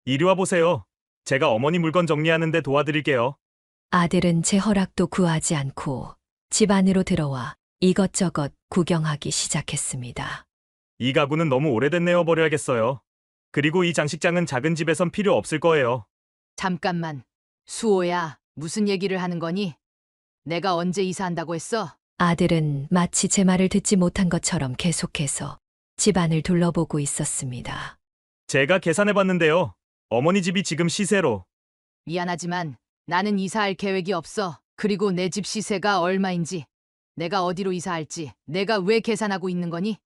이리 와 보세요. 제가 어머니 물건 정리하는데 도와드릴게요. 아들은 제 허락도 구하지 않고 집 안으로 들어와 이것저것 구경하기 시작했습니다. 이 가구는 너무 오래됐네요. 버려야겠어요. 그리고 이 장식장은 작은 집에선 필요 없을 거예요. 잠깐만. 수호야, 무슨 얘기를 하는 거니? 내가 언제 이사한다고 했어? 아들은 마치 제 말을 듣지 못한 것처럼 계속해서 집안을 둘러보고 있었습니다. 제가 계산해 봤는데요. 어머니 집이 지금 시세로 미안하지만 나는 이사할 계획이 없어. 그리고 내 집 시세가 얼마인지, 내가 어디로 이사할지, 내가 왜 계산하고 있는 거니?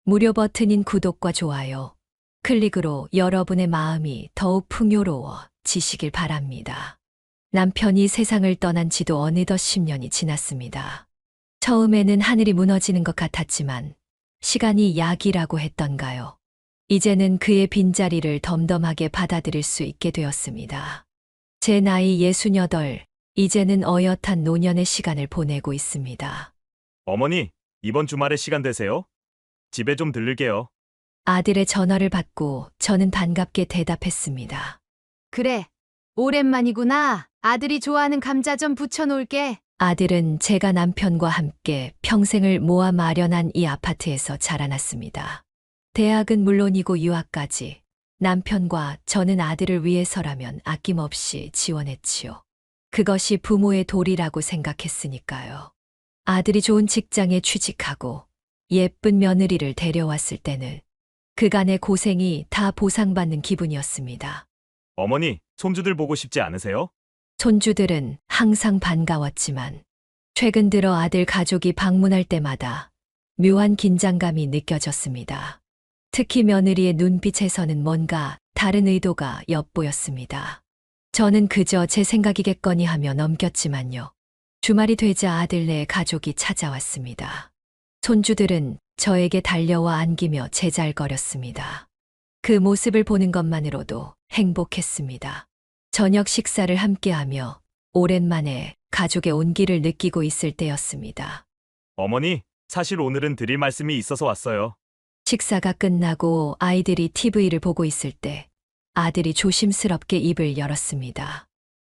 무료 버튼인 구독과 좋아요, 클릭으로 여러분의 마음이 더욱 풍요로워지시길 바랍니다. 남편이 세상을 떠난 지도 어느덧 10년이 지났습니다. 처음에는 하늘이 무너지는 것 같았지만 시간이 약이라고 했던가요. 이제는 그의 빈자리를 덤덤하게 받아들일 수 있게 되었습니다. 제 나이 68, 이제는 어엿한 노년의 시간을 보내고 있습니다. 어머니, 이번 주말에 시간 되세요? 집에 좀 들를게요. 아들의 전화를 받고 저는 반갑게 대답했습니다. 그래, 오랜만이구나. 아들이 좋아하는 감자 좀 부쳐놓을게. 아들은 제가 남편과 함께 평생을 모아 마련한 이 아파트에서 자라났습니다. 대학은 물론이고 유학까지 남편과 저는 아들을 위해서라면 아낌없이 지원했지요. 그것이 부모의 도리라고 생각했으니까요. 아들이 좋은 직장에 취직하고 예쁜 며느리를 데려왔을 때는 그간의 고생이 다 보상받는 기분이었습니다. 어머니, 손주들 보고 싶지 않으세요? 손주들은 항상 반가웠지만 최근 들어 아들 가족이 방문할 때마다 묘한 긴장감이 느껴졌습니다. 특히 며느리의 눈빛에서는 뭔가 다른 의도가 엿보였습니다. 저는 그저 제 생각이겠거니 하며 넘겼지만요. 주말이 되자 아들네 가족이 찾아왔습니다. 손주들은 저에게 달려와 안기며 제잘거렸습니다. 그 모습을 보는 것만으로도 행복했습니다. 저녁 식사를 함께하며 오랜만에 가족의 온기를 느끼고 있을 때였습니다. 어머니, 사실 오늘은 드릴 말씀이 있어서 왔어요. 식사가 끝나고 아이들이 TV를 보고 있을 때 아들이 조심스럽게 입을 열었습니다.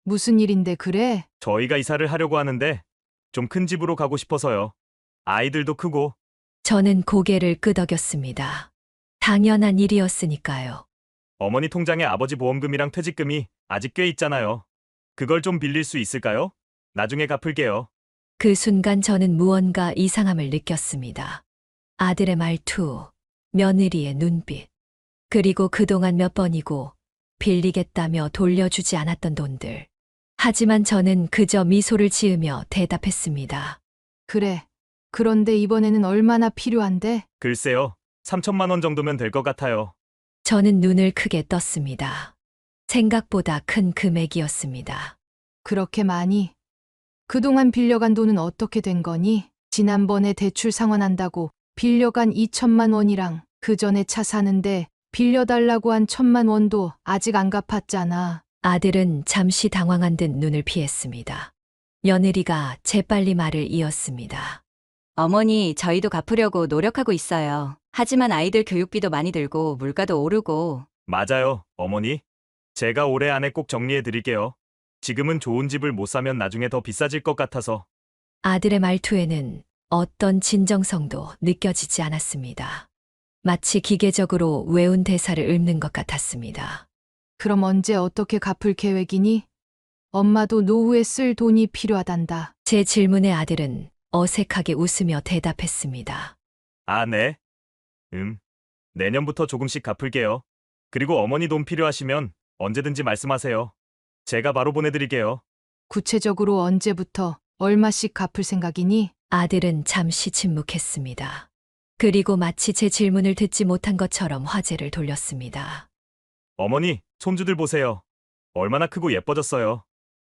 무슨 일인데 그래? 저희가 이사를 하려고 하는데 좀 큰 집으로 가고 싶어서요. 아이들도 크고 저는 고개를 끄덕였습니다. 당연한 일이었으니까요. 어머니 통장에 아버지 보험금이랑 퇴직금이 아직 꽤 있잖아요. 그걸 좀 빌릴 수 있을까요? 나중에 갚을게요. 그 순간 저는 무언가 이상함을 느꼈습니다. 아들의 말투, 며느리의 눈빛, 그리고 그동안 몇 번이고 빌리겠다며 돌려주지 않았던 돈들. 하지만 저는 그저 미소를 지으며 대답했습니다. 그래. 그런데 이번에는 얼마나 필요한데? 글쎄요. 3천만 원 정도면 될 것 같아요. 저는 눈을 크게 떴습니다. 생각보다 큰 금액이었습니다. 그렇게 많이? 그동안 빌려간 돈은 어떻게 된 거니? 지난번에 대출 상환한다고 빌려간 2천만 원이랑 그 전에 차 사는데 빌려달라고 한 1천만 원도 아직 안 갚았잖아. 아들은 잠시 당황한 듯 눈을 피했습니다. 며느리가 재빨리 말을 이었습니다. 어머니, 저희도 갚으려고 노력하고 있어요. 하지만 아이들 교육비도 많이 들고 물가도 오르고. 맞아요, 어머니. 제가 올해 안에 꼭 정리해 드릴게요. 지금은 좋은 집을 못 사면 나중에 더 비싸질 것 같아서. 아들의 말투에는 어떤 진정성도 느껴지지 않았습니다. 마치 기계적으로 외운 대사를 읊는 것 같았습니다. 그럼 언제 어떻게 갚을 계획이니? 엄마도 노후에 쓸 돈이 필요하단다. 제 질문에 아들은 어색하게 웃으며 대답했습니다. 아, 네. 내년부터 조금씩 갚을게요. 그리고 어머니 돈 필요하시면 언제든지 말씀하세요. 제가 바로 보내드릴게요. 구체적으로 언제부터 얼마씩 갚을 생각이니? 아들은 잠시 침묵했습니다. 그리고 마치 제 질문을 듣지 못한 것처럼 화제를 돌렸습니다. 어머니, 손주들 보세요. 얼마나 크고 예뻐졌어요.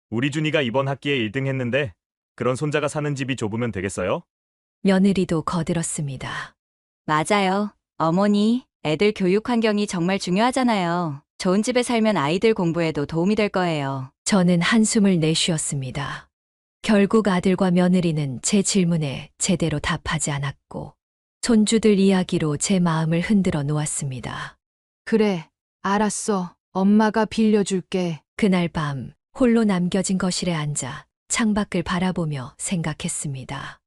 우리 준이가 이번 학기에 1등 했는데 그런 손자가 사는 집이 좁으면 되겠어요? 며느리도 거들었습니다. 맞아요. 어머니, 애들 교육 환경이 정말 중요하잖아요. 좋은 집에 살면 아이들 공부에도 도움이 될 거예요. 저는 한숨을 내쉬었습니다. 결국 아들과 며느리는 제 질문에 제대로 답하지 않았고 손주들 이야기로 제 마음을 흔들어 놓았습니다. 그래, 알았어. 엄마가 빌려줄게. 그날 밤 홀로 남겨진 거실에 앉아 창밖을 바라보며 생각했습니다.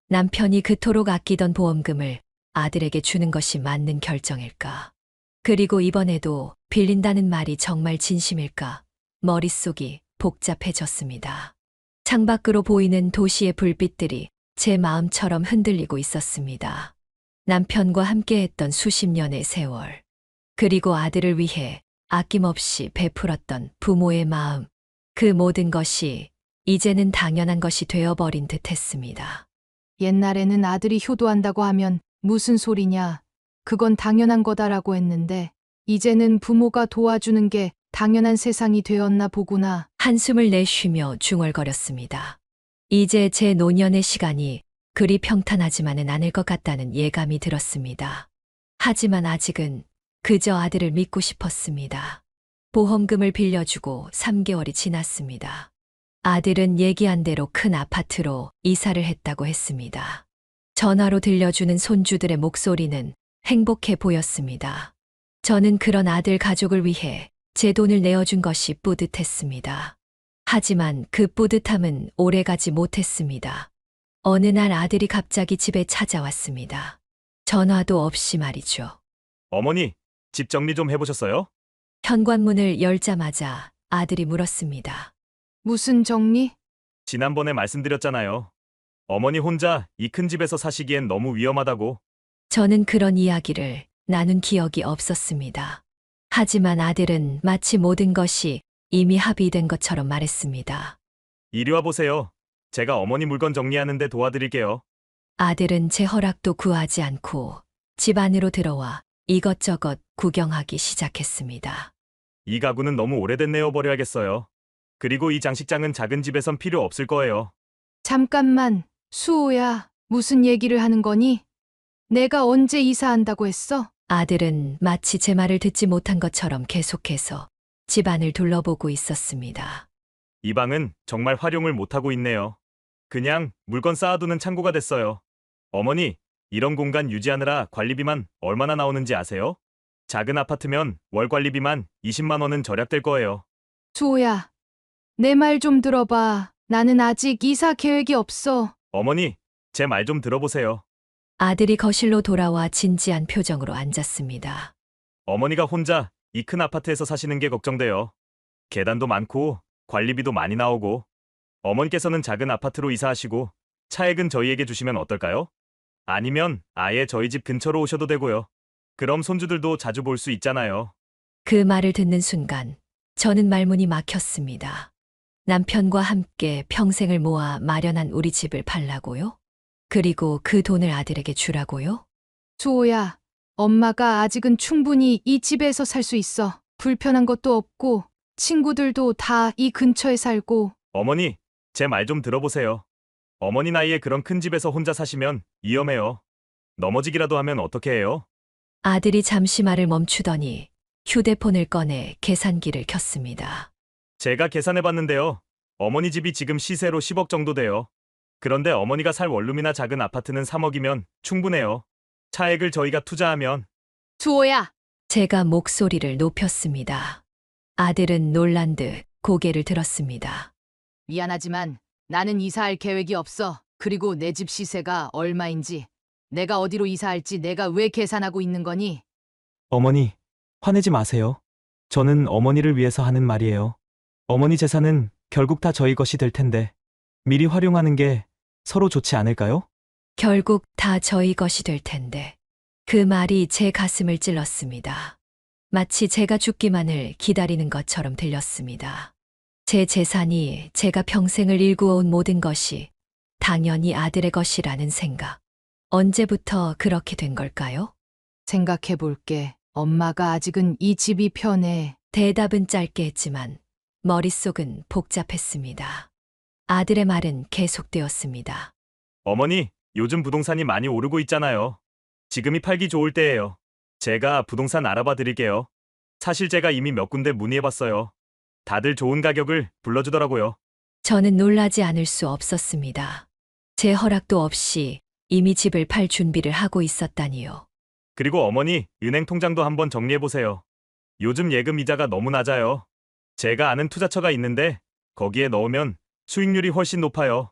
남편이 그토록 아끼던 보험금을 아들에게 주는 것이 맞는 결정일까? 그리고 이번에도 빌린다는 말이 정말 진심일까? 머릿속이 복잡해졌습니다. 창밖으로 보이는 도시의 불빛들이 제 마음처럼 흔들리고 있었습니다. 남편과 함께했던 수십 년의 세월, 그리고 아들을 위해 아낌없이 베풀었던 부모의 마음, 그 모든 것이 이제는 당연한 것이 되어버린 듯 했습니다. 옛날에는 아들이 효도한다고 하면 무슨 소리냐. 그건 당연한 거다라고 했는데 이제는 부모가 도와주는 게 당연한 세상이 되었나 보구나. 한숨을 내쉬며 중얼거렸습니다. 이제 제 노년의 시간이 그리 평탄하지만은 않을 것 같다는 예감이 들었습니다. 하지만 아직은 그저 아들을 믿고 싶었습니다. 보험금을 빌려주고 3개월이 지났습니다. 아들은 얘기한 대로 큰 아파트로 이사를 했다고 했습니다. 전화로 들려주는 손주들의 목소리는 행복해 보였습니다. 저는 그런 아들 가족을 위해 제 돈을 내어준 것이 뿌듯했습니다. 하지만 그 뿌듯함은 오래가지 못했습니다. 어느 날 아들이 갑자기 집에 찾아왔습니다. 전화도 없이 말이죠. 어머니, 집 정리 좀 해보셨어요? 현관문을 열자마자 아들이 물었습니다. 무슨 정리? 지난번에 말씀드렸잖아요. 어머니 혼자 이 큰 집에서 사시기엔 너무 위험하다고. 저는 그런 이야기를 나눈 기억이 없었습니다. 하지만 아들은 마치 모든 것이 이미 합의된 것처럼 말했습니다. 이리 와 보세요. 제가 어머니 물건 정리하는데 도와드릴게요. 아들은 제 허락도 구하지 않고 집 안으로 들어와 이것저것 구경하기 시작했습니다. 이 가구는 너무 오래됐네요. 버려야겠어요. 그리고 이 장식장은 작은 집에선 필요 없을 거예요. 잠깐만, 수호야. 무슨 얘기를 하는 거니? 내가 언제 이사한다고 했어? 아들은 마치 제 말을 듣지 못한 것처럼 계속해서 집안을 둘러보고 있었습니다. 이 방은 정말 활용을 못하고 있네요. 그냥 물건 쌓아두는 창고가 됐어요. 어머니, 이런 공간 유지하느라 관리비만 얼마나 나오는지 아세요? 작은 아파트면 월 관리비만 20만 원은 절약될 거예요. 수호야, 내 말 좀 들어봐. 나는 아직 이사 계획이 없어. 어머니, 제 말 좀 들어보세요. 아들이 거실로 돌아와 진지한 표정으로 앉았습니다. 어머니가 혼자 이 큰 아파트에서 사시는 게 걱정돼요. 계단도 많고 관리비도 많이 나오고 어머니께서는 작은 아파트로 이사하시고 차액은 저희에게 주시면 어떨까요? 아니면 아예 저희 집 근처로 오셔도 되고요. 그럼 손주들도 자주 볼 수 있잖아요. 그 말을 듣는 순간 저는 말문이 막혔습니다. 남편과 함께 평생을 모아 마련한 우리 집을 팔라고요? 그리고 그 돈을 아들에게 주라고요? 수호야, 엄마가 아직은 충분히 이 집에서 살 수 있어. 불편한 것도 없고 친구들도 다 이 근처에 살고. 어머니, 제 말 좀 들어보세요. 어머니 나이에 그런 큰 집에서 혼자 사시면 위험해요. 넘어지기라도 하면 어떻게 해요? 아들이 잠시 말을 멈추더니 휴대폰을 꺼내 계산기를 켰습니다. 제가 계산해봤는데요. 어머니 집이 지금 시세로 10억 정도 돼요. 그런데 어머니가 살 원룸이나 작은 아파트는 3억이면 충분해요. 차액을 저희가 투자하면. 수호야, 제가 목소리를 높였습니다. 아들은 놀란 듯 고개를 들었습니다. 미안하지만 나는 이사할 계획이 없어. 그리고 내 집 시세가 얼마인지, 내가 어디로 이사할지 내가 왜 계산하고 있는 거니? 어머니, 화내지 마세요. 저는 어머니를 위해서 하는 말이에요. 어머니 재산은 결국 다 저희 것이 될 텐데 미리 활용하는 게 서로 좋지 않을까요? 결국 다 저희 것이 될 텐데. 그 말이 제 가슴을 찔렀습니다. 마치 제가 죽기만을 기다리는 것처럼 들렸습니다. 제 재산이, 제가 평생을 일구어온 모든 것이 당연히 아들의 것이라는 생각. 언제부터 그렇게 된 걸까요? 생각해 볼게. 엄마가 아직은 이 집이 편해. 대답은 짧게 했지만 머릿속은 복잡했습니다. 아들의 말은 계속되었습니다. 어머니, 요즘 부동산이 많이 오르고 있잖아요. 지금이 팔기 좋을 때예요. 제가 부동산 알아봐 드릴게요. 사실 제가 이미 몇 군데 문의해봤어요. 다들 좋은 가격을 불러주더라고요. 저는 놀라지 않을 수 없었습니다. 제 허락도 없이 이미 집을 팔 준비를 하고 있었다니요. 그리고 어머니, 은행 통장도 한번 정리해보세요. 요즘 예금 이자가 너무 낮아요. 제가 아는 투자처가 있는데 거기에 넣으면 수익률이 훨씬 높아요.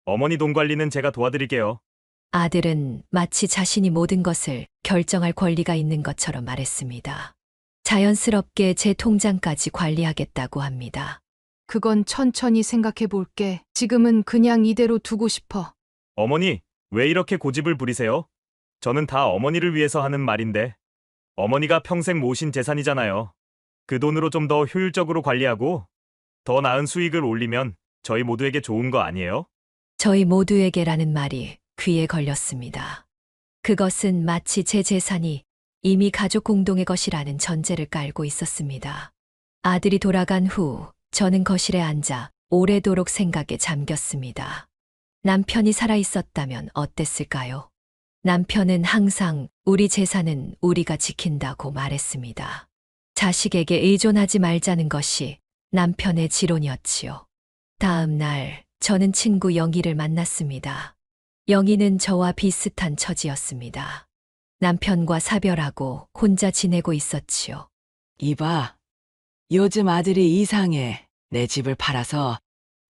어머니 돈 관리는 제가 도와드릴게요. 아들은 마치 자신이 모든 것을 결정할 권리가 있는 것처럼 말했습니다. 자연스럽게 제 통장까지 관리하겠다고 합니다. 그건 천천히 생각해 볼게. 지금은 그냥 이대로 두고 싶어. 어머니, 왜 이렇게 고집을 부리세요? 저는 다 어머니를 위해서 하는 말인데. 어머니가 평생 모신 재산이잖아요. 그 돈으로 좀 더 효율적으로 관리하고 더 나은 수익을 올리면 저희 모두에게 좋은 거 아니에요? 저희 모두에게라는 말이 귀에 걸렸습니다. 그것은 마치 제 재산이 이미 가족 공동의 것이라는 전제를 깔고 있었습니다. 아들이 돌아간 후 저는 거실에 앉아 오래도록 생각에 잠겼습니다. 남편이 살아 있었다면 어땠을까요? 남편은 항상 우리 재산은 우리가 지킨다고 말했습니다. 자식에게 의존하지 말자는 것이 남편의 지론이었지요. 다음 날 저는 친구 영희를 만났습니다. 영희는 저와 비슷한 처지였습니다. 남편과 사별하고 혼자 지내고 있었지요. 이봐, 요즘 아들이 이상해. 내 집을 팔아서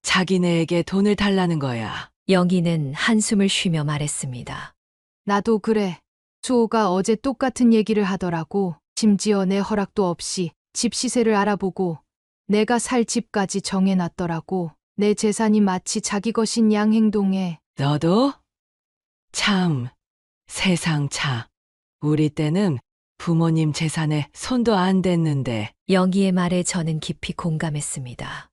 자기네에게 돈을 달라는 거야. 영희는 한숨을 쉬며 말했습니다. 나도 그래. 수호가 어제 똑같은 얘기를 하더라고. 심지어 내 허락도 없이 집 시세를 알아보고 내가 살 집까지 정해놨더라고. 내 재산이 마치 자기 것인 양 행동해. 너도? 참, 세상 차. 우리 때는 부모님 재산에 손도 안 댔는데. 영희의 말에 저는 깊이 공감했습니다.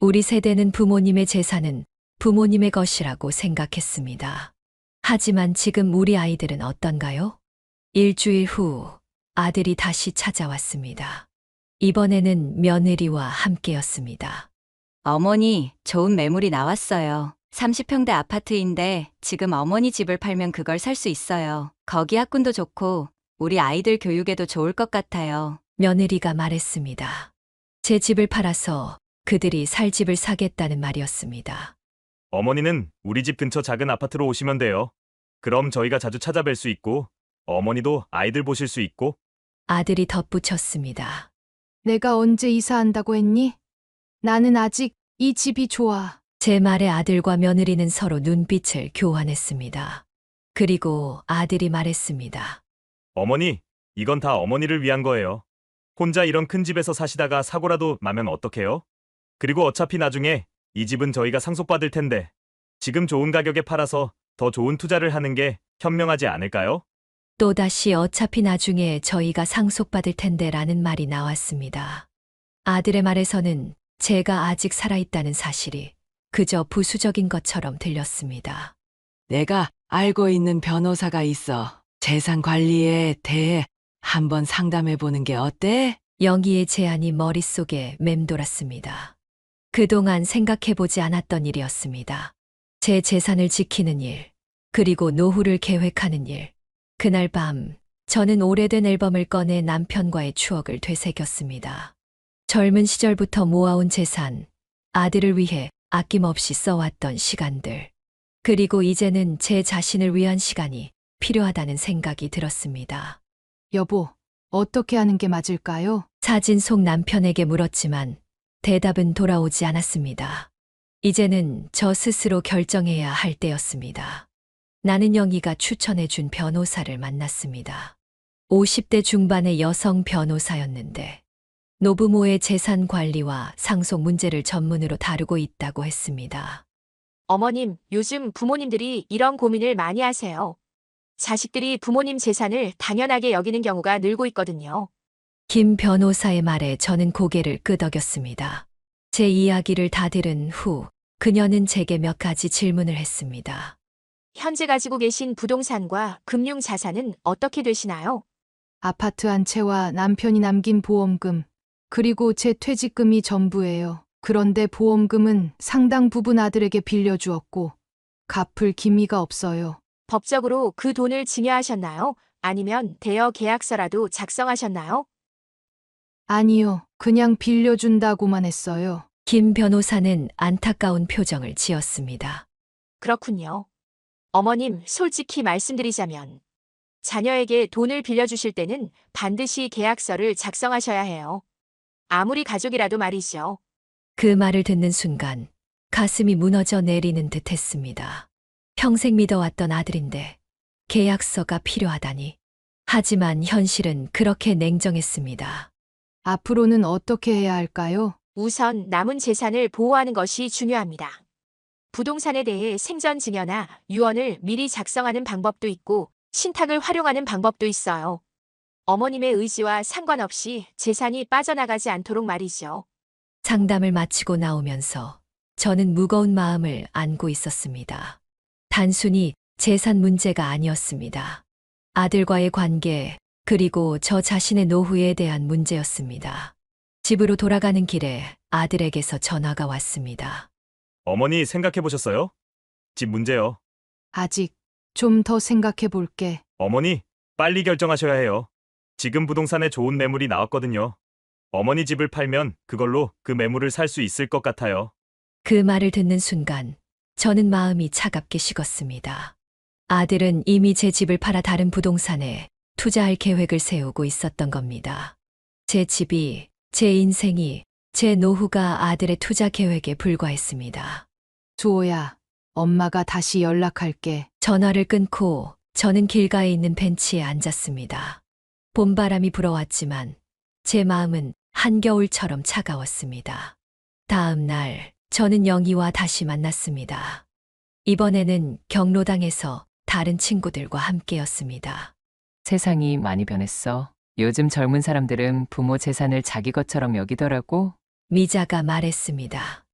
우리 세대는 부모님의 재산은 부모님의 것이라고 생각했습니다. 하지만 지금 우리 아이들은 어떤가요? 일주일 후 아들이 다시 찾아왔습니다. 이번에는 며느리와 함께였습니다. 어머니, 좋은 매물이 나왔어요. 30평대 아파트인데 지금 어머니 집을 팔면 그걸 살 수 있어요. 거기 학군도 좋고 우리 아이들 교육에도 좋을 것 같아요. 며느리가 말했습니다. 제 집을 팔아서 그들이 살 집을 사겠다는 말이었습니다. 어머니는 우리 집 근처 작은 아파트로 오시면 돼요. 그럼 저희가 자주 찾아뵐 수 있고 어머니도 아이들 보실 수 있고. 아들이 덧붙였습니다. 내가 언제 이사한다고 했니? 나는 아직 이 집이 좋아. 제 말에 아들과 며느리는 서로 눈빛을 교환했습니다. 그리고 아들이 말했습니다. 어머니, 이건 다 어머니를 위한 거예요. 혼자 이런 큰 집에서 사시다가 사고라도 나면 어떡해요? 그리고 어차피 나중에 이 집은 저희가 상속받을 텐데 지금 좋은 가격에 팔아서 더 좋은 투자를 하는 게 현명하지 않을까요? 또다시 어차피 나중에 저희가 상속받을 텐데 라는 말이 나왔습니다. 아들의 말에서는 제가 아직 살아있다는 사실이 그저 부수적인 것처럼 들렸습니다. 내가 알고 있는 변호사가 있어. 재산 관리에 대해 한번 상담해 보는 게 어때? 영희의 제안이 머릿속에 맴돌았습니다. 그동안 생각해보지 않았던 일이었습니다. 제 재산을 지키는 일, 그리고 노후를 계획하는 일. 그날 밤, 저는 오래된 앨범을 꺼내 남편과의 추억을 되새겼습니다. 젊은 시절부터 모아온 재산, 아들을 위해 아낌없이 써왔던 시간들. 그리고 이제는 제 자신을 위한 시간이 필요하다는 생각이 들었습니다. 여보, 어떻게 하는 게 맞을까요? 사진 속 남편에게 물었지만 대답은 돌아오지 않았습니다. 이제는 저 스스로 결정해야 할 때였습니다. 나는 영희가 추천해준 변호사를 만났습니다. 50대 중반의 여성 변호사였는데 노부모의 재산 관리와 상속 문제를 전문으로 다루고 있다고 했습니다. 어머님, 요즘 부모님들이 이런 고민을 많이 하세요. 자식들이 부모님 재산을 당연하게 여기는 경우가 늘고 있거든요. 김 변호사의 말에 저는 고개를 끄덕였습니다. 제 이야기를 다 들은 후 그녀는 제게 몇 가지 질문을 했습니다. 현재 가지고 계신 부동산과 금융 자산은 어떻게 되시나요? 아파트 한 채와 남편이 남긴 보험금, 그리고 제 퇴직금이 전부예요. 그런데 보험금은 상당 부분 아들에게 빌려주었고 갚을 기미가 없어요. 법적으로 그 돈을 증여하셨나요? 아니면 대여 계약서라도 작성하셨나요? 아니요, 그냥 빌려준다고만 했어요. 김 변호사는 안타까운 표정을 지었습니다. 그렇군요. 어머님, 솔직히 말씀드리자면 자녀에게 돈을 빌려주실 때는 반드시 계약서를 작성하셔야 해요. 아무리 가족이라도 말이죠. 그 말을 듣는 순간 가슴이 무너져 내리는 듯 했습니다. 평생 믿어왔던 아들인데 계약서가 필요하다니. 하지만 현실은 그렇게 냉정했습니다. 앞으로는 어떻게 해야 할까요? 우선 남은 재산을 보호하는 것이 중요합니다. 부동산에 대해 생전 증여나 유언을 미리 작성하는 방법도 있고 신탁을 활용하는 방법도 있어요. 어머님의 의지와 상관없이 재산이 빠져나가지 않도록 말이죠. 상담을 마치고 나오면서 저는 무거운 마음을 안고 있었습니다. 단순히 재산 문제가 아니었습니다. 아들과의 관계, 그리고 저 자신의 노후에 대한 문제였습니다. 집으로 돌아가는 길에 아들에게서 전화가 왔습니다. 어머니 생각해 보셨어요? 집 문제요. 아직 좀 더 생각해 볼게. 어머니, 빨리 결정하셔야 해요. 지금 부동산에 좋은 매물이 나왔거든요. 어머니 집을 팔면 그걸로 그 매물을 살 수 있을 것 같아요. 그 말을 듣는 순간 저는 마음이 차갑게 식었습니다. 아들은 이미 제 집을 팔아 다른 부동산에 투자할 계획을 세우고 있었던 겁니다. 제 집이, 제 인생이, 제 노후가 아들의 투자 계획에 불과했습니다. 주호야, 엄마가 다시 연락할게. 전화를 끊고 저는 길가에 있는 벤치에 앉았습니다. 봄바람이 불어왔지만 제 마음은 한겨울처럼 차가웠습니다. 다음 날 저는 영희와 다시 만났습니다. 이번에는 경로당에서 다른 친구들과 함께였습니다. 세상이 많이 변했어. 요즘 젊은 사람들은 부모 재산을 자기 것처럼 여기더라고. 미자가 말했습니다.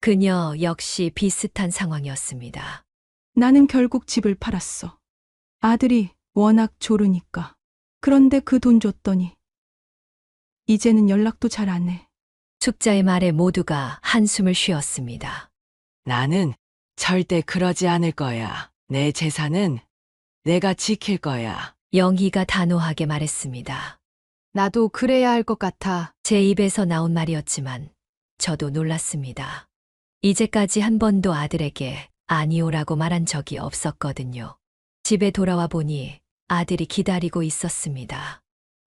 그녀 역시 비슷한 상황이었습니다. 나는 결국 집을 팔았어. 아들이 워낙 조르니까. 그런데 그 돈 줬더니 이제는 연락도 잘 안 해. 숙자의 말에 모두가 한숨을 쉬었습니다. 나는 절대 그러지 않을 거야. 내 재산은 내가 지킬 거야. 영희가 단호하게 말했습니다. 나도 그래야 할 것 같아. 제 입에서 나온 말이었지만 저도 놀랐습니다. 이제까지 한 번도 아들에게 아니오라고 말한 적이 없었거든요. 집에 돌아와 보니 아들이 기다리고 있었습니다.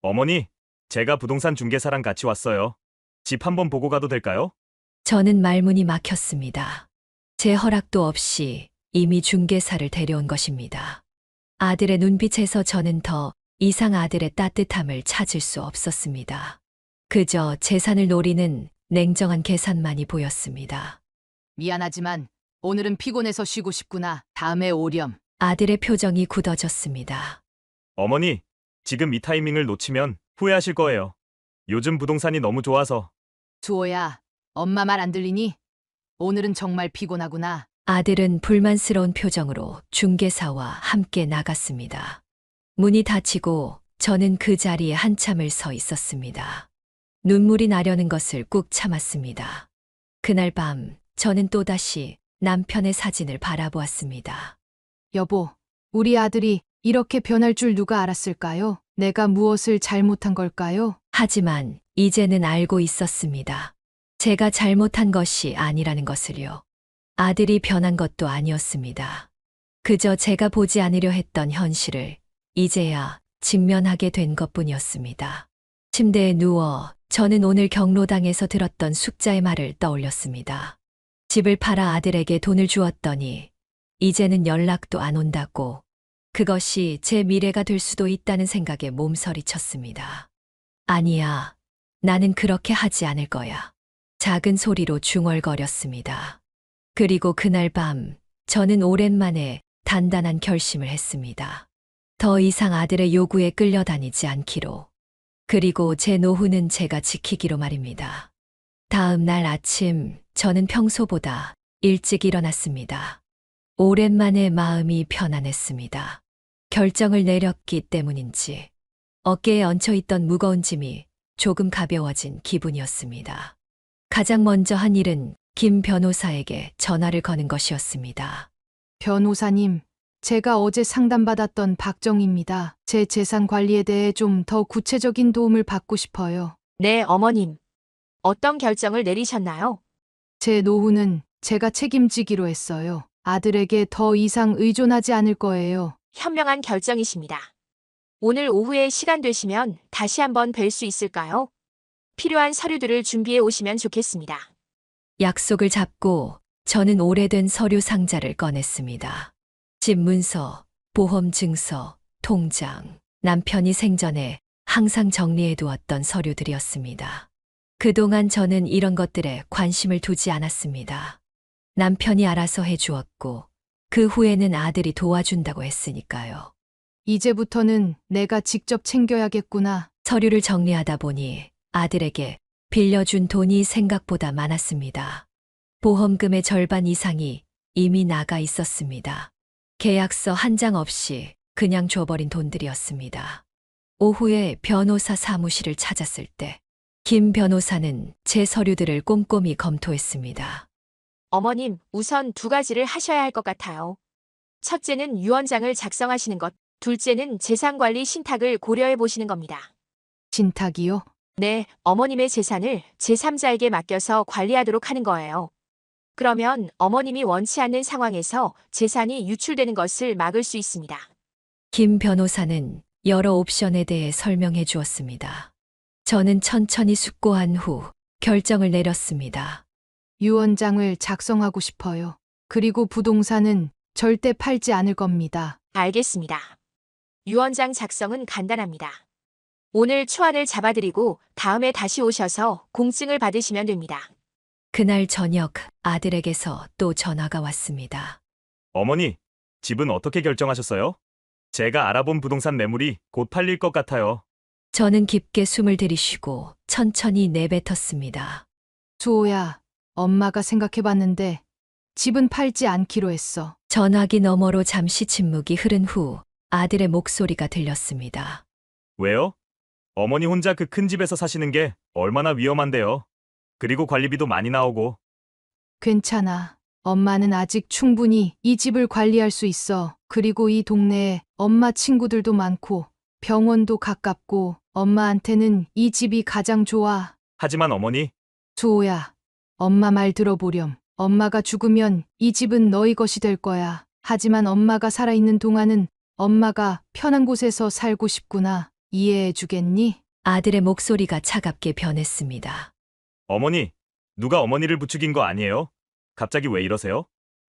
어머니, 제가 부동산 중개사랑 같이 왔어요. 집 한번 보고 가도 될까요? 저는 말문이 막혔습니다. 제 허락도 없이 이미 중개사를 데려온 것입니다. 아들의 눈빛에서 저는 더 이상 아들의 따뜻함을 찾을 수 없었습니다. 그저 재산을 노리는 냉정한 계산만이 보였습니다. 미안하지만 오늘은 피곤해서 쉬고 싶구나. 다음에 오렴. 아들의 표정이 굳어졌습니다. 어머니, 지금 이 타이밍을 놓치면 후회하실 거예요. 요즘 부동산이 너무 좋아서. 주호야, 엄마 말 안 들리니? 오늘은 정말 피곤하구나. 아들은 불만스러운 표정으로 중개사와 함께 나갔습니다. 문이 닫히고 저는 그 자리에 한참을 서 있었습니다. 눈물이 나려는 것을 꾹 참았습니다. 그날 밤 저는 또다시 남편의 사진을 바라보았습니다. 여보, 우리 아들이 이렇게 변할 줄 누가 알았을까요? 내가 무엇을 잘못한 걸까요? 하지만 이제는 알고 있었습니다. 제가 잘못한 것이 아니라는 것을요. 아들이 변한 것도 아니었습니다. 그저 제가 보지 않으려 했던 현실을 이제야 직면하게 된 것뿐이었습니다. 침대에 누워 저는 오늘 경로당에서 들었던 숙자의 말을 떠올렸습니다. 집을 팔아 아들에게 돈을 주었더니 이제는 연락도 안 온다고, 그것이 제 미래가 될 수도 있다는 생각에 몸서리쳤습니다. 아니야, 나는 그렇게 하지 않을 거야. 작은 소리로 중얼거렸습니다. 그리고 그날 밤 저는 오랜만에 단단한 결심을 했습니다. 더 이상 아들의 요구에 끌려다니지 않기로. 그리고 제 노후는 제가 지키기로 말입니다. 다음 날 아침 저는 평소보다 일찍 일어났습니다. 오랜만에 마음이 편안했습니다. 결정을 내렸기 때문인지 어깨에 얹혀있던 무거운 짐이 조금 가벼워진 기분이었습니다. 가장 먼저 한 일은 김 변호사에게 전화를 거는 것이었습니다. 변호사님, 제가 어제 상담받았던 박정입니다. 제 재산 관리에 대해 좀 더 구체적인 도움을 받고 싶어요. 네, 어머님. 어떤 결정을 내리셨나요? 제 노후는 제가 책임지기로 했어요. 아들에게 더 이상 의존하지 않을 거예요. 현명한 결정이십니다. 오늘 오후에 시간 되시면 다시 한번 뵐 수 있을까요? 필요한 서류들을 준비해 오시면 좋겠습니다. 약속을 잡고 저는 오래된 서류 상자를 꺼냈습니다. 집 문서, 보험 증서, 통장, 남편이 생전에 항상 정리해 두었던 서류들이었습니다. 그동안 저는 이런 것들에 관심을 두지 않았습니다. 남편이 알아서 해주었고, 그 후에는 아들이 도와준다고 했으니까요. 이제부터는 내가 직접 챙겨야겠구나. 서류를 정리하다 보니 아들에게 빌려준 돈이 생각보다 많았습니다. 보험금의 절반 이상이 이미 나가 있었습니다. 계약서 한 장 없이 그냥 줘버린 돈들이었습니다. 오후에 변호사 사무실을 찾았을 때 김 변호사는 제 서류들을 꼼꼼히 검토했습니다. 어머님, 우선 두 가지를 하셔야 할 것 같아요. 첫째는 유언장을 작성하시는 것, 둘째는 재산관리 신탁을 고려해 보시는 겁니다. 신탁이요? 네, 어머님의 재산을 제3자에게 맡겨서 관리하도록 하는 거예요. 그러면 어머님이 원치 않는 상황에서 재산이 유출되는 것을 막을 수 있습니다. 김 변호사는 여러 옵션에 대해 설명해 주었습니다. 저는 천천히 숙고한 후 결정을 내렸습니다. 유언장을 작성하고 싶어요. 그리고 부동산은 절대 팔지 않을 겁니다. 알겠습니다. 유언장 작성은 간단합니다. 오늘 초안을 잡아드리고 다음에 다시 오셔서 공증을 받으시면 됩니다. 그날 저녁 아들에게서 또 전화가 왔습니다. 어머니, 집은 어떻게 결정하셨어요? 제가 알아본 부동산 매물이 곧 팔릴 것 같아요. 저는 깊게 숨을 들이쉬고 천천히 내뱉었습니다. 수호야, 엄마가 생각해봤는데 집은 팔지 않기로 했어. 전화기 너머로 잠시 침묵이 흐른 후 아들의 목소리가 들렸습니다. 왜요? 어머니 혼자 그 큰 집에서 사시는 게 얼마나 위험한데요. 그리고 관리비도 많이 나오고. 괜찮아. 엄마는 아직 충분히 이 집을 관리할 수 있어. 그리고 이 동네에 엄마 친구들도 많고 병원도 가깝고 엄마한테는 이 집이 가장 좋아. 하지만 어머니, 수호야, 엄마 말 들어보렴. 엄마가 죽으면 이 집은 너희 것이 될 거야. 하지만 엄마가 살아있는 동안은 엄마가 편한 곳에서 살고 싶구나. 이해해 주겠니? 아들의 목소리가 차갑게 변했습니다. 어머니, 누가 어머니를 부추긴 거 아니에요? 갑자기 왜 이러세요?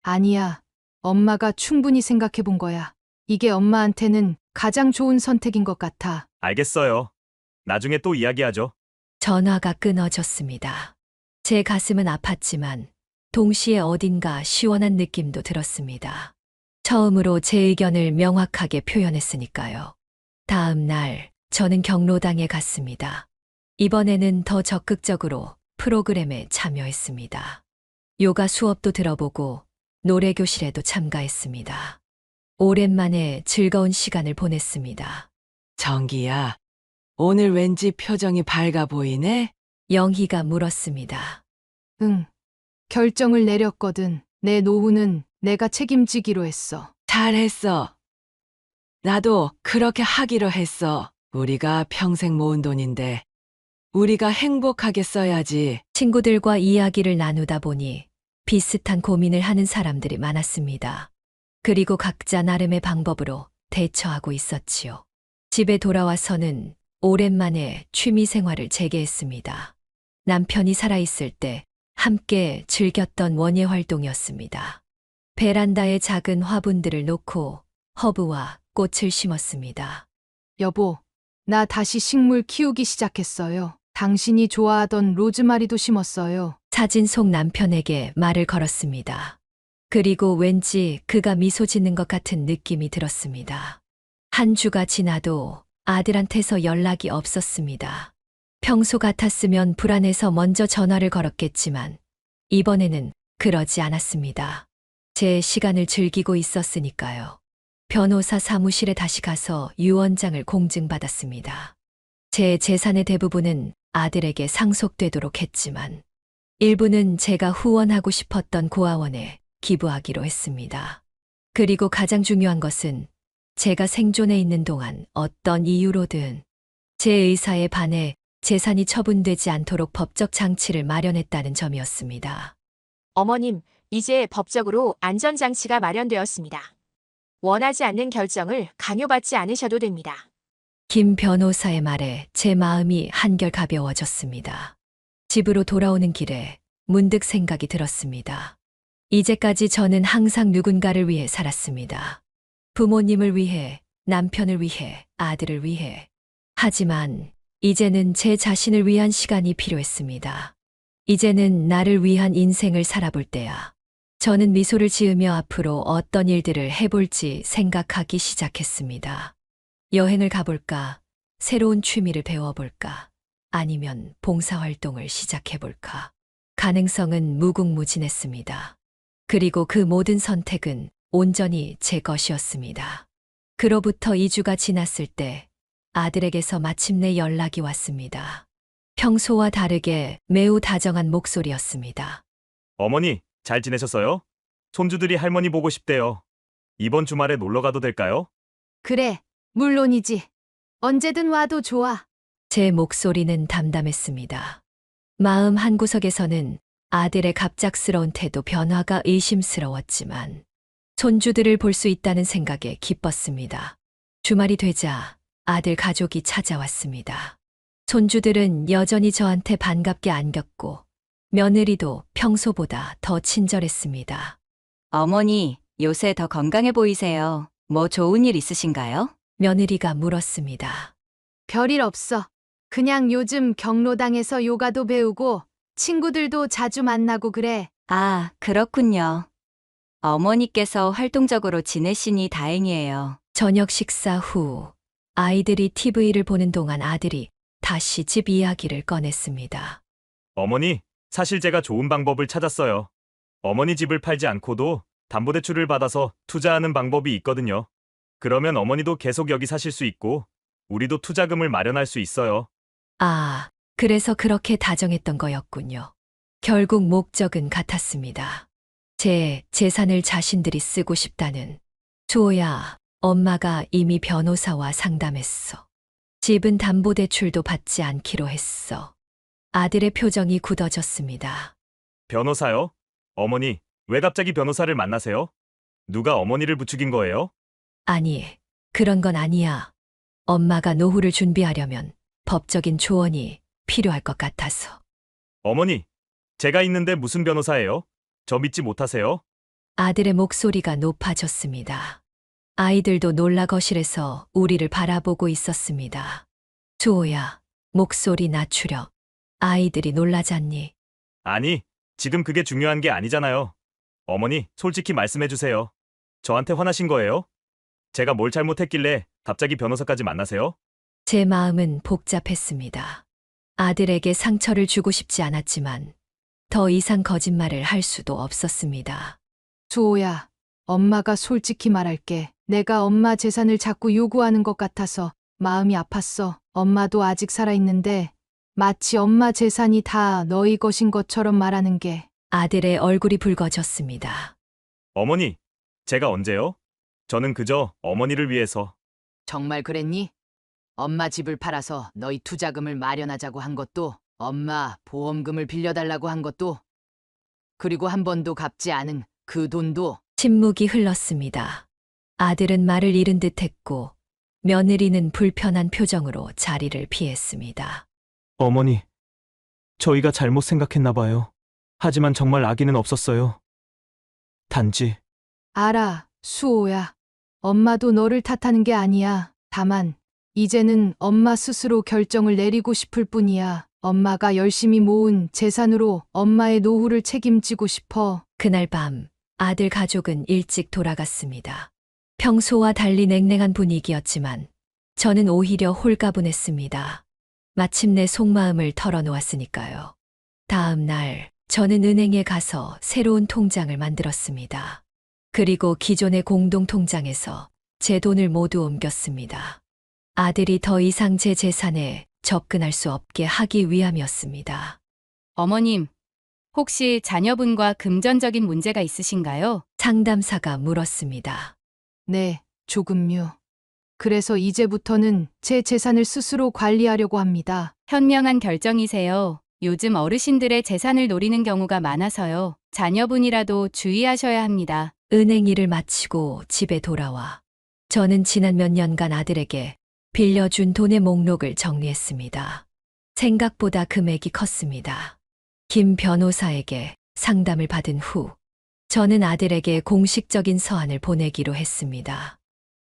아니야. 엄마가 충분히 생각해 본 거야. 이게 엄마한테는 가장 좋은 선택인 것 같아. 알겠어요. 나중에 또 이야기하죠. 전화가 끊어졌습니다. 제 가슴은 아팠지만 동시에 어딘가 시원한 느낌도 들었습니다. 처음으로 제 의견을 명확하게 표현했으니까요. 다음 날 저는 경로당에 갔습니다. 이번에는 더 적극적으로 프로그램에 참여했습니다. 요가 수업도 들어보고 노래 교실에도 참가했습니다. 오랜만에 즐거운 시간을 보냈습니다. 정기야, 오늘 왠지 표정이 밝아 보이네? 영희가 물었습니다. 응. 결정을 내렸거든. 내 노후는 내가 책임지기로 했어. 잘했어. 나도 그렇게 하기로 했어. 우리가 평생 모은 돈인데 우리가 행복하게 써야지. 친구들과 이야기를 나누다 보니 비슷한 고민을 하는 사람들이 많았습니다. 그리고 각자 나름의 방법으로 대처하고 있었지요. 집에 돌아와서는 오랜만에 취미 생활을 재개했습니다. 남편이 살아있을 때 함께 즐겼던 원예 활동이었습니다. 베란다에 작은 화분들을 놓고 허브와 꽃을 심었습니다. 여보, 나 다시 식물 키우기 시작했어요. 당신이 좋아하던 로즈마리도 심었어요. 사진 속 남편에게 말을 걸었습니다. 그리고 왠지 그가 미소 짓는 것 같은 느낌이 들었습니다. 한 주가 지나도 아들한테서 연락이 없었습니다. 평소 같았으면 불안해서 먼저 전화를 걸었겠지만 이번에는 그러지 않았습니다. 제 시간을 즐기고 있었으니까요. 변호사 사무실에 다시 가서 유언장을 공증받았습니다. 제 재산의 대부분은 아들에게 상속되도록 했지만 일부는 제가 후원하고 싶었던 고아원에 기부하기로 했습니다. 그리고 가장 중요한 것은 제가 생존해 있는 동안 어떤 이유로든 제 의사에 반해 재산이 처분되지 않도록 법적 장치를 마련했다는 점이었습니다. 어머님, 이제 법적으로 안전장치가 마련되었습니다. 원하지 않는 결정을 강요받지 않으셔도 됩니다. 김 변호사의 말에 제 마음이 한결 가벼워졌습니다. 집으로 돌아오는 길에 문득 생각이 들었습니다. 이제까지 저는 항상 누군가를 위해 살았습니다. 부모님을 위해, 남편을 위해, 아들을 위해. 하지만 이제는 제 자신을 위한 시간이 필요했습니다. 이제는 나를 위한 인생을 살아볼 때야. 저는 미소를 지으며 앞으로 어떤 일들을 해볼지 생각하기 시작했습니다. 여행을 가볼까? 새로운 취미를 배워볼까? 아니면 봉사활동을 시작해볼까? 가능성은 무궁무진했습니다. 그리고 그 모든 선택은 온전히 제 것이었습니다. 그로부터 2주가 지났을 때 아들에게서 마침내 연락이 왔습니다. 평소와 다르게 매우 다정한 목소리였습니다. 어머니, 잘 지내셨어요? 손주들이 할머니 보고 싶대요. 이번 주말에 놀러 가도 될까요? 그래, 물론이지. 언제든 와도 좋아. 제 목소리는 담담했습니다. 마음 한구석에서는 아들의 갑작스러운 태도 변화가 의심스러웠지만 손주들을 볼 수 있다는 생각에 기뻤습니다. 주말이 되자 아들 가족이 찾아왔습니다. 손주들은 여전히 저한테 반갑게 안겼고 며느리도 평소보다 더 친절했습니다. 어머니, 요새 더 건강해 보이세요. 뭐 좋은 일 있으신가요? 며느리가 물었습니다. 별일 없어. 그냥 요즘 경로당에서 요가도 배우고 친구들도 자주 만나고 그래. 아, 그렇군요. 어머니께서 활동적으로 지내시니 다행이에요. 저녁 식사 후 아이들이 TV를 보는 동안 아들이 다시 집 이야기를 꺼냈습니다. 어머니, 사실 제가 좋은 방법을 찾았어요. 어머니 집을 팔지 않고도 담보대출을 받아서 투자하는 방법이 있거든요. 그러면 어머니도 계속 여기 사실 수 있고 우리도 투자금을 마련할 수 있어요. 아, 그래서 그렇게 다정했던 거였군요. 결국 목적은 같았습니다. 제 재산을 자신들이 쓰고 싶다는. 주호야, 엄마가 이미 변호사와 상담했어. 집은 담보대출도 받지 않기로 했어. 아들의 표정이 굳어졌습니다. 변호사요? 어머니, 왜 갑자기 변호사를 만나세요? 누가 어머니를 부추긴 거예요? 아니, 그런 건 아니야. 엄마가 노후를 준비하려면 법적인 조언이 필요할 것 같아서. 어머니, 제가 있는데 무슨 변호사예요? 저 믿지 못하세요? 아들의 목소리가 높아졌습니다. 아이들도 놀라 거실에서 우리를 바라보고 있었습니다. 주호야, 목소리 낮추려. 아이들이 놀라잖니. 아니, 지금 그게 중요한 게 아니잖아요. 어머니, 솔직히 말씀해 주세요. 저한테 화나신 거예요? 제가 뭘 잘못했길래 갑자기 변호사까지 만나세요? 제 마음은 복잡했습니다. 아들에게 상처를 주고 싶지 않았지만 더 이상 거짓말을 할 수도 없었습니다. 주호야, 엄마가 솔직히 말할게. 내가 엄마 재산을 자꾸 요구하는 것 같아서 마음이 아팠어. 엄마도 아직 살아있는데 마치 엄마 재산이 다 너희 것인 것처럼 말하는 게. 아들의 얼굴이 붉어졌습니다. 어머니, 제가 언제요? 저는 그저 어머니를 위해서. 정말 그랬니? 엄마 집을 팔아서 너희 투자금을 마련하자고 한 것도, 엄마 보험금을 빌려달라고 한 것도, 그리고 한 번도 갚지 않은 그 돈도. 침묵이 흘렀습니다. 아들은 말을 잃은 듯했고 며느리는 불편한 표정으로 자리를 피했습니다. 어머니, 저희가 잘못 생각했나 봐요. 하지만 정말 악의는 없었어요. 단지 알아, 수호야. 엄마도 너를 탓하는 게 아니야. 다만 이제는 엄마 스스로 결정을 내리고 싶을 뿐이야. 엄마가 열심히 모은 재산으로 엄마의 노후를 책임지고 싶어. 그날 밤 아들 가족은 일찍 돌아갔습니다. 평소와 달리 냉랭한 분위기였지만 저는 오히려 홀가분했습니다. 마침내 속마음을 털어놓았으니까요. 다음 날 저는 은행에 가서 새로운 통장을 만들었습니다. 그리고 기존의 공동 통장에서 제 돈을 모두 옮겼습니다. 아들이 더 이상 제 재산에 접근할 수 없게 하기 위함이었습니다. 어머님, 혹시 자녀분과 금전적인 문제가 있으신가요? 상담사가 물었습니다. 네, 조금요. 그래서 이제부터는 제 재산을 스스로 관리하려고 합니다. 현명한 결정이세요. 요즘 어르신들의 재산을 노리는 경우가 많아서요. 자녀분이라도 주의하셔야 합니다. 은행 일을 마치고 집에 돌아와 저는 지난 몇 년간 아들에게 빌려준 돈의 목록을 정리했습니다. 생각보다 금액이 컸습니다. 김 변호사에게 상담을 받은 후 저는 아들에게 공식적인 서한을 보내기로 했습니다.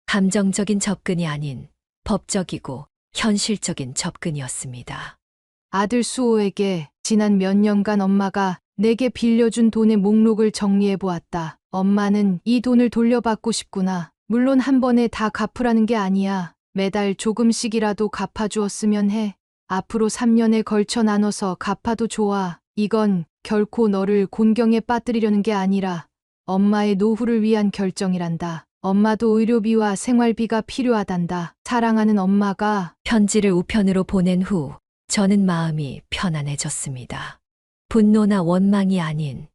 감정적인 접근이 아닌 법적이고 현실적인 접근이었습니다. 아들 수호에게 지난 몇 년간 엄마가 내게 빌려준 돈의 목록을 정리해 보았다. 엄마는 이 돈을 돌려받고 싶구나. 물론 한 번에 다 갚으라는 게 아니야. 매달 조금씩이라도 갚아주었으면 해. 앞으로 3년에 걸쳐 나눠서 갚아도 좋아. 이건 결코 너를 곤경에 빠뜨리려는 게 아니라 엄마의 노후를 위한 결정이란다. 엄마도 의료비와 생활비가 필요하단다. 사랑하는 엄마가. 편지를 우편으로 보낸 후 저는 마음이 편안해졌습니다. 분노나 원망이 아닌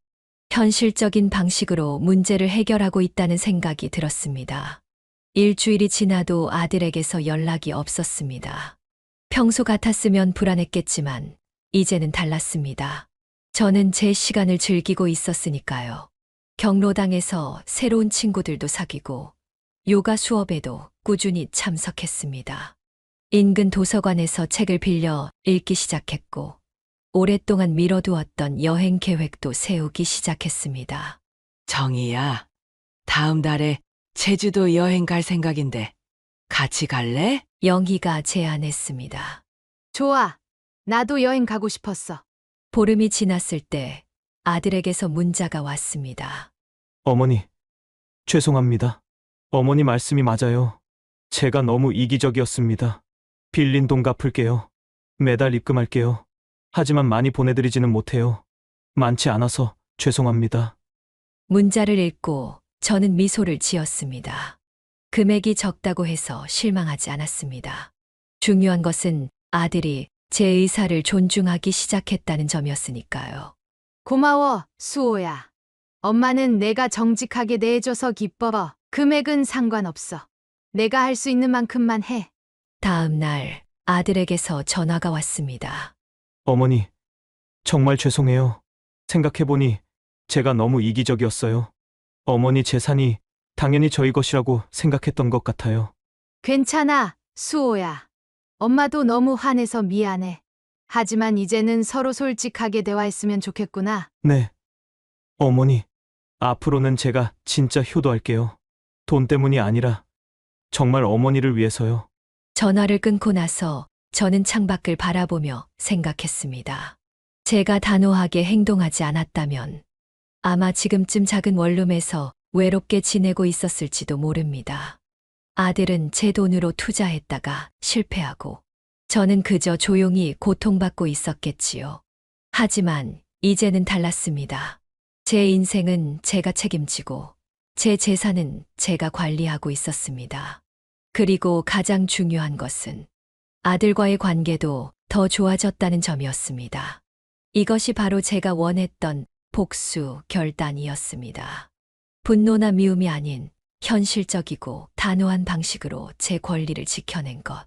현실적인 방식으로 문제를 해결하고 있다는 생각이 들었습니다. 일주일이 지나도 아들에게서 연락이 없었습니다. 평소 같았으면 불안했겠지만 이제는 달랐습니다. 저는 제 시간을 즐기고 있었으니까요. 경로당에서 새로운 친구들도 사귀고 요가 수업에도 꾸준히 참석했습니다. 인근 도서관에서 책을 빌려 읽기 시작했고 오랫동안 미뤄두었던 여행 계획도 세우기 시작했습니다. 정희야, 다음 달에 제주도 여행 갈 생각인데 같이 갈래? 영희가 제안했습니다. 좋아. 나도 여행 가고 싶었어. 보름이 지났을 때 아들에게서 문자가 왔습니다. 어머니, 죄송합니다. 어머니 말씀이 맞아요. 제가 너무 이기적이었습니다. 빌린 돈 갚을게요. 매달 입금할게요. 하지만 많이 보내드리지는 못해요. 많지 않아서 죄송합니다. 문자를 읽고 저는 미소를 지었습니다. 금액이 적다고 해서 실망하지 않았습니다. 중요한 것은 아들이 제 의사를 존중하기 시작했다는 점이었으니까요. 고마워, 수호야. 엄마는 내가 정직하게 대해줘서 기뻐. 금액은 상관없어. 내가 할 수 있는 만큼만 해. 다음 날 아들에게서 전화가 왔습니다. 어머니, 정말 죄송해요. 생각해보니 제가 너무 이기적이었어요. 어머니 재산이 당연히 저희 것이라고 생각했던 것 같아요. 괜찮아, 수호야. 엄마도 너무 화내서 미안해. 하지만 이제는 서로 솔직하게 대화했으면 좋겠구나. 네. 어머니, 앞으로는 제가 진짜 효도할게요. 돈 때문이 아니라 정말 어머니를 위해서요. 전화를 끊고 나서 저는 창밖을 바라보며 생각했습니다. 제가 단호하게 행동하지 않았다면 아마 지금쯤 작은 원룸에서 외롭게 지내고 있었을지도 모릅니다. 아들은 제 돈으로 투자했다가 실패하고 저는 그저 조용히 고통받고 있었겠지요. 하지만 이제는 달랐습니다. 제 인생은 제가 책임지고 제 재산은 제가 관리하고 있었습니다. 그리고 가장 중요한 것은 아들과의 관계도 더 좋아졌다는 점이었습니다. 이것이 바로 제가 원했던 복수 결단이었습니다. 분노나 미움이 아닌 현실적이고 단호한 방식으로 제 권리를 지켜낸 것.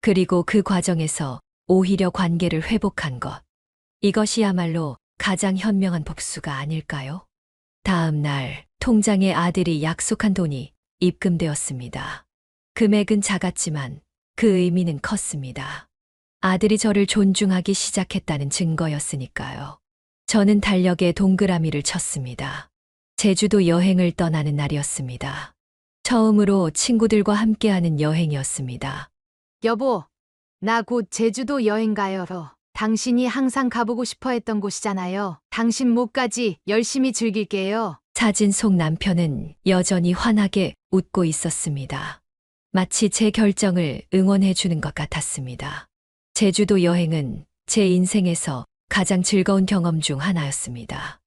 그리고 그 과정에서 오히려 관계를 회복한 것. 이것이야말로 가장 현명한 복수가 아닐까요? 다음 날 통장에 아들이 약속한 돈이 입금되었습니다. 금액은 작았지만 그 의미는 컸습니다. 아들이 저를 존중하기 시작했다는 증거였으니까요. 저는 달력에 동그라미를 쳤습니다. 제주도 여행을 떠나는 날이었습니다. 처음으로 친구들과 함께하는 여행이었습니다. 여보, 나 곧 제주도 여행 가요. 당신이 항상 가보고 싶어 했던 곳이잖아요. 당신 몫까지 열심히 즐길게요. 사진 속 남편은 여전히 환하게 웃고 있었습니다. 마치 제 결정을 응원해주는 것 같았습니다. 제주도 여행은 제 인생에서 가장 즐거운 경험 중 하나였습니다.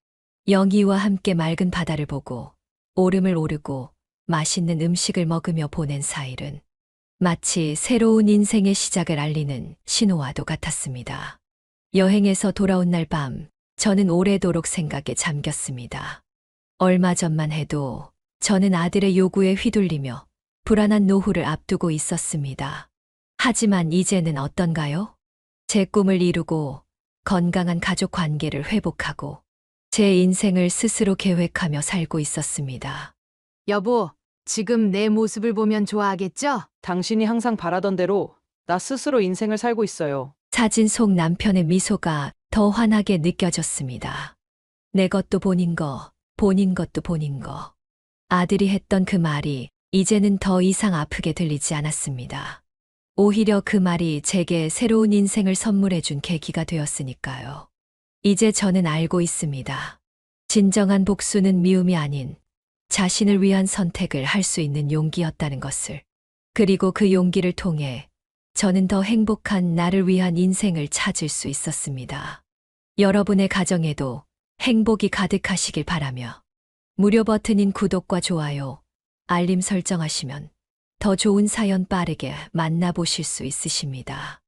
영희와 함께 맑은 바다를 보고 오름을 오르고 맛있는 음식을 먹으며 보낸 4일은 마치 새로운 인생의 시작을 알리는 신호와도 같았습니다. 여행에서 돌아온 날 밤, 저는 오래도록 생각에 잠겼습니다. 얼마 전만 해도 저는 아들의 요구에 휘둘리며 불안한 노후를 앞두고 있었습니다. 하지만 이제는 어떤가요? 제 꿈을 이루고 건강한 가족 관계를 회복하고 제 인생을 스스로 계획하며 살고 있었습니다. 여보, 지금 내 모습을 보면 좋아하겠죠? 당신이 항상 바라던 대로 나 스스로 인생을 살고 있어요. 사진 속 남편의 미소가 더 환하게 느껴졌습니다. 내 것도 본인 거, 본인 것도 본인 거. 아들이 했던 그 말이 이제는 더 이상 아프게 들리지 않았습니다. 오히려 그 말이 제게 새로운 인생을 선물해준 계기가 되었으니까요. 이제 저는 알고 있습니다. 진정한 복수는 미움이 아닌 자신을 위한 선택을 할 수 있는 용기였다는 것을. 그리고 그 용기를 통해 저는 더 행복한 나를 위한 인생을 찾을 수 있었습니다. 여러분의 가정에도 행복이 가득하시길 바라며 무료 버튼인 구독과 좋아요, 알림 설정하시면 더 좋은 사연 빠르게 만나보실 수 있으십니다.